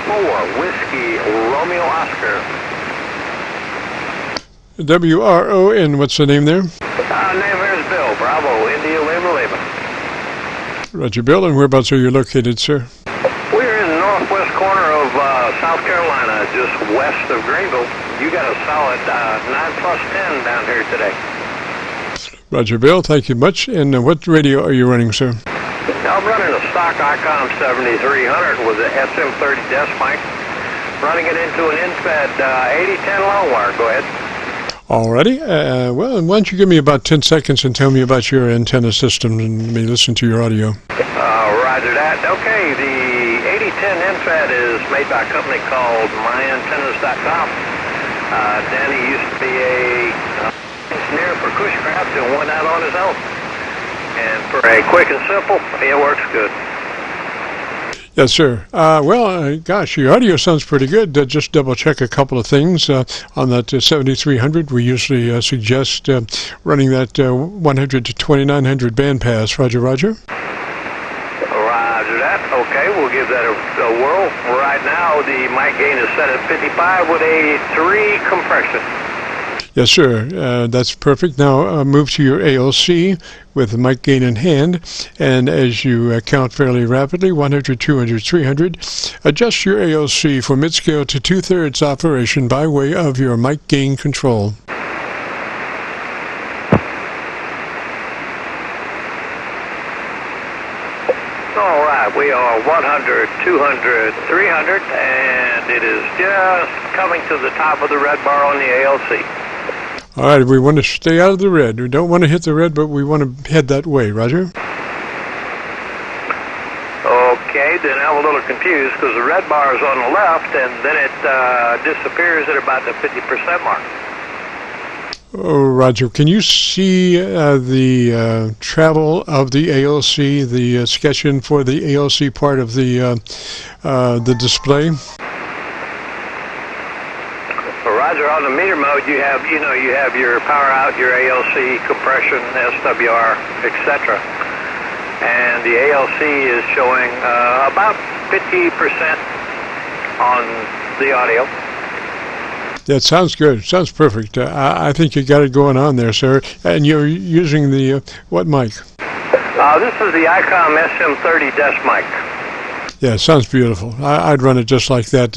4, Whiskey, Romeo, Oscar. WRO, and what's the name there? Name here is Bill, Bravo, India, Lima. Roger, Bill, and whereabouts are you located, sir? We're in the northwest corner of South Carolina, just west of Greenville. You got a solid 9+10 down here today. Roger, Bill, thank you much. And what radio are you running, sir? I'm running a stock Icom 7300 with an SM30 desk mic, running it into an InFed 8010 long wire. Go ahead. Alrighty. Well, why don't you give me about 10 seconds and tell me about your antenna system and let me listen to your audio. Roger that. Okay, the 8010 InFed is made by a company called MyAntennas.com. Danny used to be a engineer for Cushcraft and went out on his own. And for a quick and simple, it works good. Yes, sir. Gosh, your audio sounds pretty good. Just double check a couple of things. On that 7300, we usually suggest running that 100 to 2900 bandpass. Roger, roger. Roger that. Okay, we'll give that a whirl. Right now, the mic gain is set at 55 with a 3 compression. Yes, sir. That's perfect. Now move to your ALC with the mic gain in hand, and as you count fairly rapidly, 100, 200, 300, adjust your ALC for mid-scale to 2/3 operation by way of your mic gain control. All right, we are 100, 200, 300, and it is just coming to the top of the red bar on the ALC. All right, we want to stay out of the red. We don't want to hit the red, but we want to head that way. Roger? Okay, then I'm a little confused because the red bar is on the left, and then it disappears at about the 50% mark. Oh, Roger, can you see the travel of the ALC, the sketching for the ALC part of the display? Roger, on the meter mode, you have your power out, your ALC, compression, SWR, etc. And the ALC is showing about 50% on the audio. That sounds good. Sounds perfect. I think you got it going on there, sir. And you're using the what mic? This is the Icom SM30 desk mic. Yeah, it sounds beautiful. I'd run it just like that.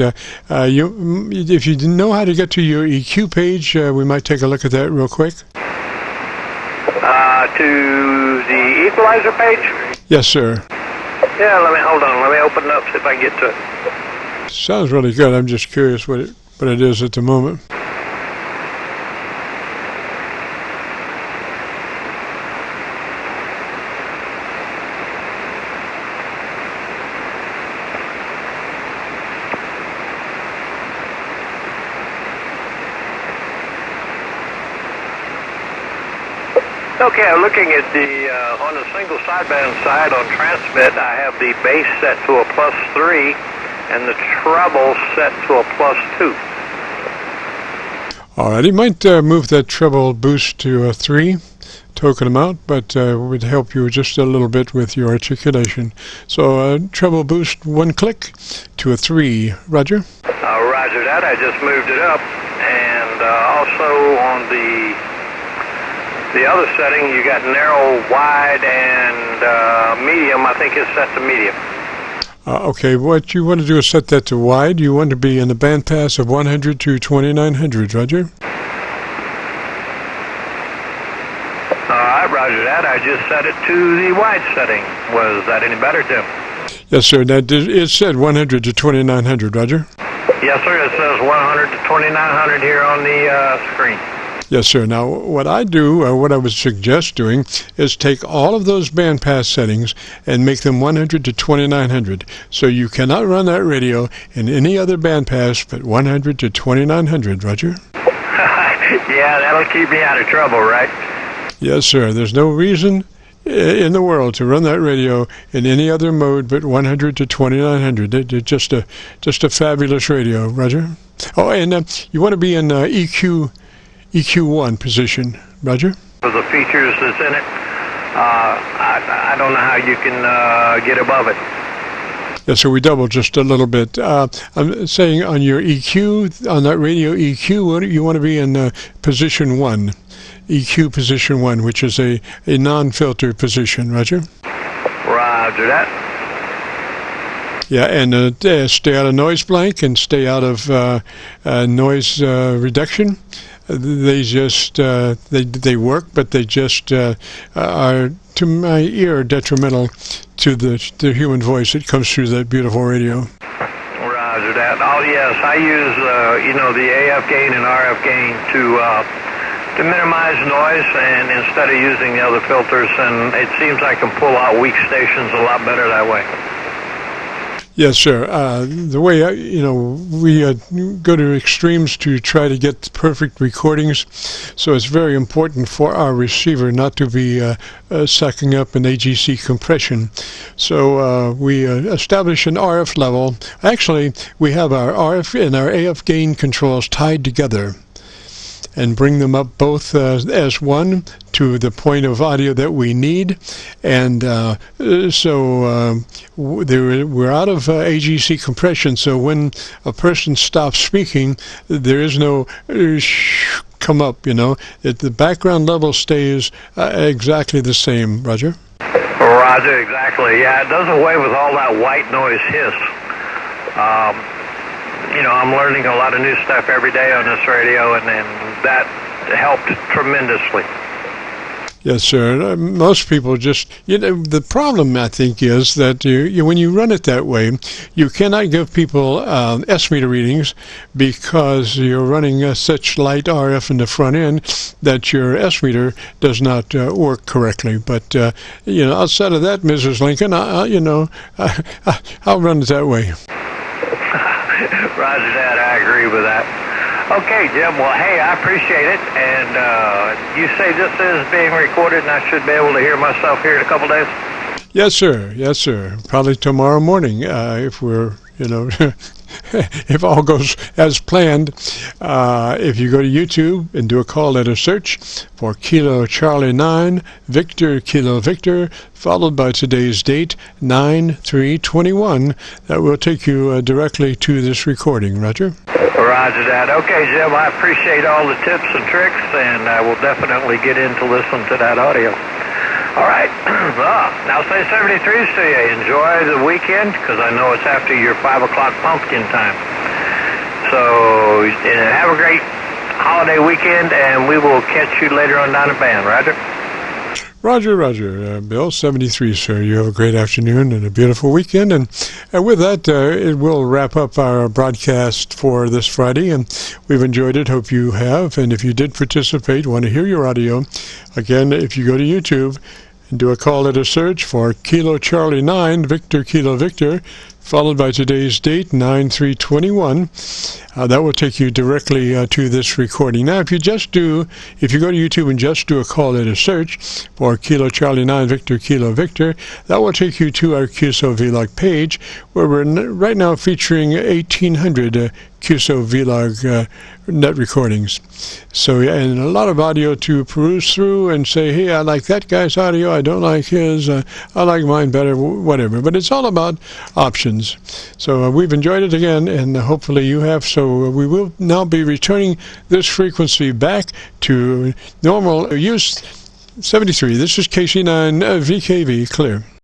If you didn't know how to get to your EQ page, we might take a look at that real quick. To the equalizer page? Yes, sir. Yeah, hold on. Let me open it up, see if I can get to it. Sounds really good. I'm just curious what it is at the moment. Okay, I'm looking at the, on the single sideband side on transmit, I have the bass set to a +3 and the treble set to a +2. All right, you might move that treble boost to a 3, token them out, but it would help you just a little bit with your articulation. So treble boost 1 click to a 3. Roger? Roger that. I just moved it up. And also on the other setting, you got narrow, wide, and medium. I think it's set to medium. Okay, what you want to do is set that to wide. You want to be in the bandpass of 100 to 2900, Roger? Roger that. I just set it to the wide setting. Was that any better, Tim? Yes, sir. It said 100 to 2900, Roger? Yes, sir. It says 100 to 2900 here on the screen. Yes, sir. Now, what I do, or what I would suggest doing, is take all of those bandpass settings and make them 100 to 2900. So you cannot run that radio in any other bandpass but 100 to 2900, Roger? Yeah, that'll keep me out of trouble, right? Yes, sir. There's no reason in the world to run that radio in any other mode but 100 to 2900. It's just a fabulous radio, Roger. Oh, and you want to be in EQ1 position, Roger? For the features that's in it, I don't know how you can get above it. Yeah, so we doubled just a little bit. I'm saying on your EQ, on that radio EQ, you want to be in position 1. EQ position 1, which is a non-filter position. Roger? Roger that. Yeah, and stay out of noise blank and stay out of noise reduction. They just they work, but they just are, to my ear, detrimental to the human voice that comes through that beautiful radio. Roger that. Oh yes, I use the AF gain and RF gain to minimize noise, and instead of using the other filters, and it seems I can pull out weak stations a lot better that way. Yes, sir. The way we go to extremes to try to get perfect recordings, so it's very important for our receiver not to be sucking up an AGC compression. So we establish an RF level. Actually, we have our RF and our AF gain controls tied together, and bring them up both as one to the point of audio that we need. And so we're out of AGC compression, so when a person stops speaking, there is no come up, the background level stays exactly the same. Roger? Roger, exactly. Yeah, it does away with all that white noise hiss. I'm learning a lot of new stuff every day on this radio, and that helped tremendously. Yes, sir. Most people just, the problem, I think, is that when you run it that way, you cannot give people S-meter readings because you're running such light RF in the front end that your S-meter does not work correctly. But, outside of that, Mrs. Lincoln, I'll run it that way. Roger that. I agree with that. Okay, Jim. Well, hey, I appreciate it. And you say this is being recorded, and I should be able to hear myself here in a couple days? Yes, sir. Yes, sir. Probably tomorrow morning, if we're, if all goes as planned. If you go to YouTube and do a call letter search for Kilo Charlie 9 Victor Kilo Victor, followed by today's date 9/3/21, that will take you directly to this recording. Roger? Roger that. Okay, Jim, I appreciate all the tips and tricks, and I will definitely get in to listen to that audio. All right. Now say 73s to you. Enjoy the weekend, because I know it's after your 5 o'clock pumpkin time. So have a great holiday weekend, and we will catch you later on down the band. Roger? Roger, Roger. Bill, 73, sir. You have a great afternoon and a beautiful weekend. And with that, it will wrap up our broadcast for this Friday. And we've enjoyed it. Hope you have. And if you did participate, want to hear your audio, again, if you go to YouTube and do a call letter search for Kilo Charlie 9 Victor Kilo Victor, followed by today's date, 9/3/21. That will take you directly to this recording. Now, if you go to YouTube and just do a call letter search for Kilo Charlie 9 Victor Kilo Victor, that will take you to our Qso-Vlog page, where we're right now featuring 1,800 Qso-Vlog net recordings. So, and a lot of audio to peruse through and say, hey, I like that guy's audio, I don't like his, I like mine better, whatever. But it's all about options. So we've enjoyed it again, and hopefully you have. So we will now be returning this frequency back to normal use. 73. This is KC9VKV, clear.